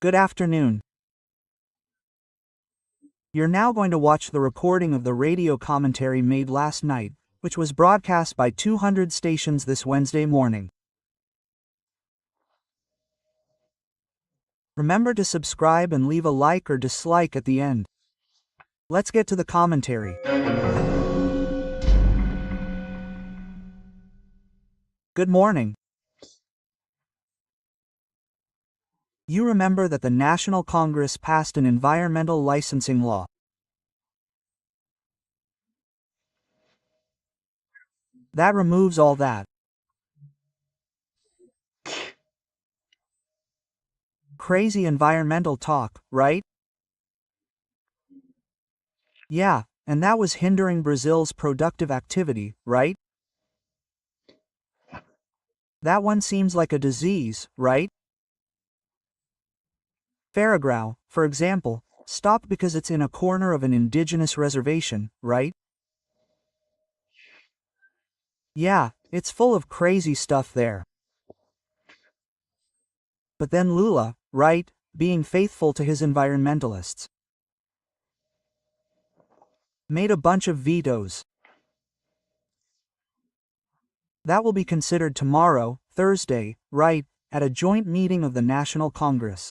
Good afternoon. You're now going to watch the recording of the radio commentary made last night, which was broadcast by 200 stations this Wednesday morning. Remember to subscribe and leave a like or dislike at the end. Let's get to the commentary. Good morning. You remember that the National Congress passed an environmental licensing law. That removes all that crazy environmental talk, right? Yeah, and that was hindering Brazil's productive activity, right? That one seems like a disease, right? Faragrau, for example, stopped because it's in a corner of an indigenous reservation, right? Yeah, it's full of crazy stuff there. But then Lula, right, being faithful to his environmentalists, made a bunch of vetoes. That will be considered tomorrow, Thursday, right, at a joint meeting of the National Congress.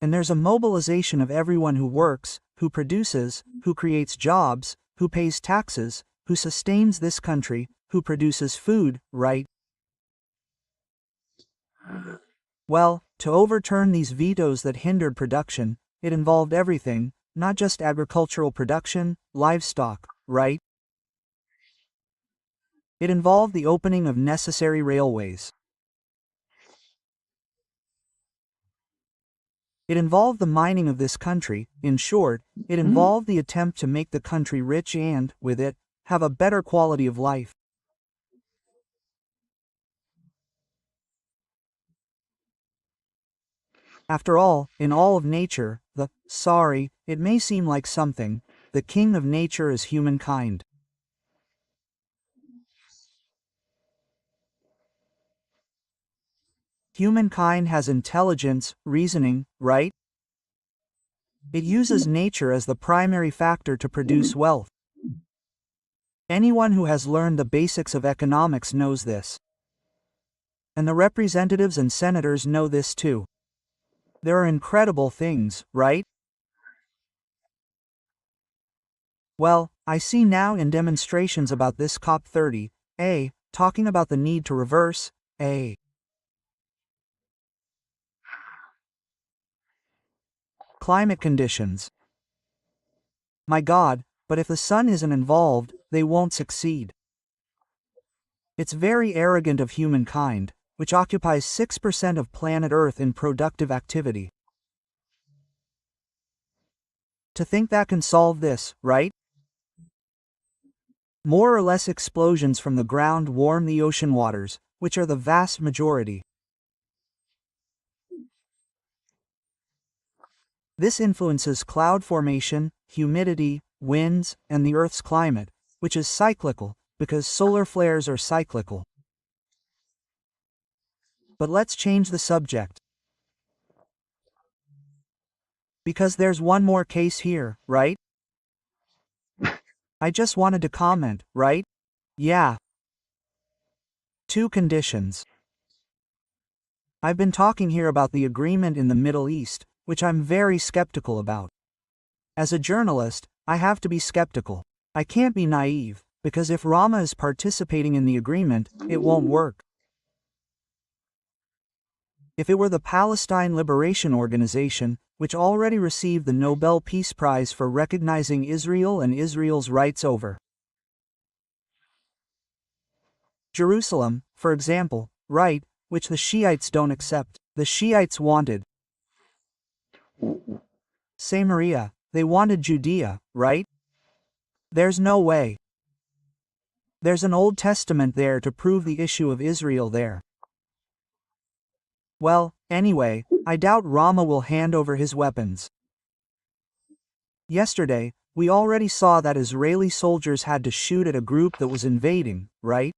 And there's a mobilization of everyone who works, who produces, who creates jobs, who pays taxes, who sustains this country, who produces food, right? Well, to overturn these vetoes that hindered production, it involved everything, not just agricultural production, livestock, right? It involved the opening of necessary railways. It involved the mining of this country. In short, it involved the attempt to make the country rich and, with it, have a better quality of life. After all, in all of nature, it may seem like something, the king of nature is humankind. Humankind has intelligence, reasoning, right? It uses nature as the primary factor to produce wealth. Anyone who has learned the basics of economics knows this. And the representatives and senators know this too. There are incredible things, right? Well, I see now in demonstrations about this COP30, talking about the need to reverse, climate conditions. My God, but if the sun isn't involved, they won't succeed. It's very arrogant of humankind, which occupies 6% of planet Earth in productive activity, to think that can solve this, right? More or less explosions from the ground warm the ocean waters, which are the vast majority. This influences cloud formation, humidity, winds, and the Earth's climate, which is cyclical, because solar flares are cyclical. But let's change the subject. Because there's one more case here, right? I just wanted to comment, right? Yeah. 2 conditions. I've been talking here about the agreement in the Middle East, which I'm very skeptical about. As a journalist, I have to be skeptical. I can't be naive, because if Rama is participating in the agreement, it won't work. If it were the Palestine Liberation Organization, which already received the Nobel Peace Prize for recognizing Israel and Israel's rights over Jerusalem, for example, right, which the Shiites don't accept. The Shiites wanted Samaria, they wanted Judea, right? There's no way. There's an Old Testament there to prove the issue of Israel there. Well, anyway, I doubt Rama will hand over his weapons. Yesterday, we already saw that Israeli soldiers had to shoot at a group that was invading, right?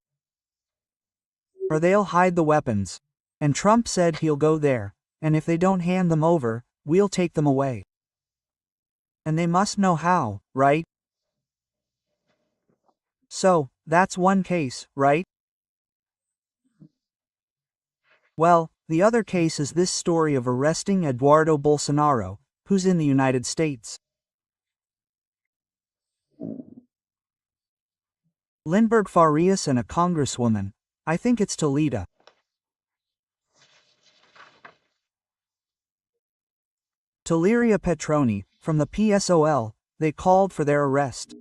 or they'll hide the weapons. And Trump said he'll go there, and if they don't hand them over, we'll take them away. And they must know how, right? So, that's one case, right? Well, the other case is this story of arresting Eduardo Bolsonaro, who's in the United States. Lindbergh Farias and a congresswoman, I think it's Toledo. Teleria Petroni, from the PSOL, they called for their arrest.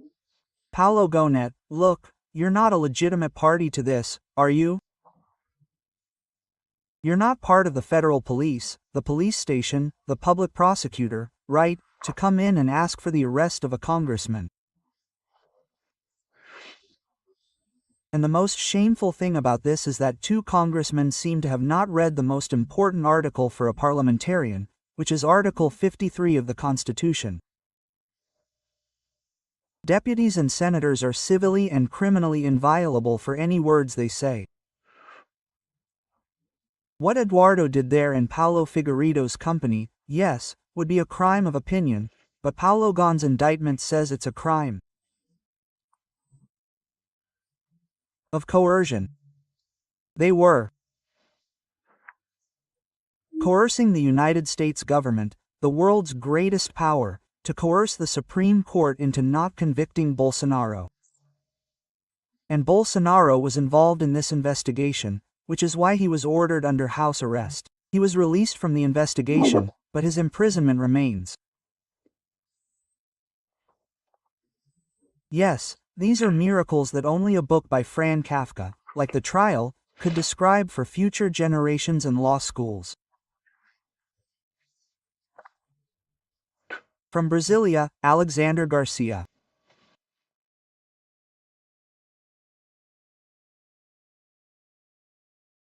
Paulo Gonet, look, you're not a legitimate party to this, are you? You're not part of the federal police, the police station, the public prosecutor, right, to come in and ask for the arrest of a congressman. And the most shameful thing about this is that two congressmen seem to have not read the most important article for a parliamentarian, which is Article 53 of the Constitution. Deputies and senators are civilly and criminally inviolable for any words they say. What Eduardo did there in Paulo Figueiredo's company, yes, would be a crime of opinion, but Paulo Gon's indictment says it's a crime of coercion. They were coercing the United States government, the world's greatest power, to coerce the Supreme Court into not convicting Bolsonaro. And Bolsonaro was involved in this investigation, which is why he was ordered under house arrest. He was released from the investigation, but his imprisonment remains. Yes, these are miracles that only a book by Franz Kafka, like The Trial, could describe for future generations and law schools. From Brasilia, Alexandre Garcia.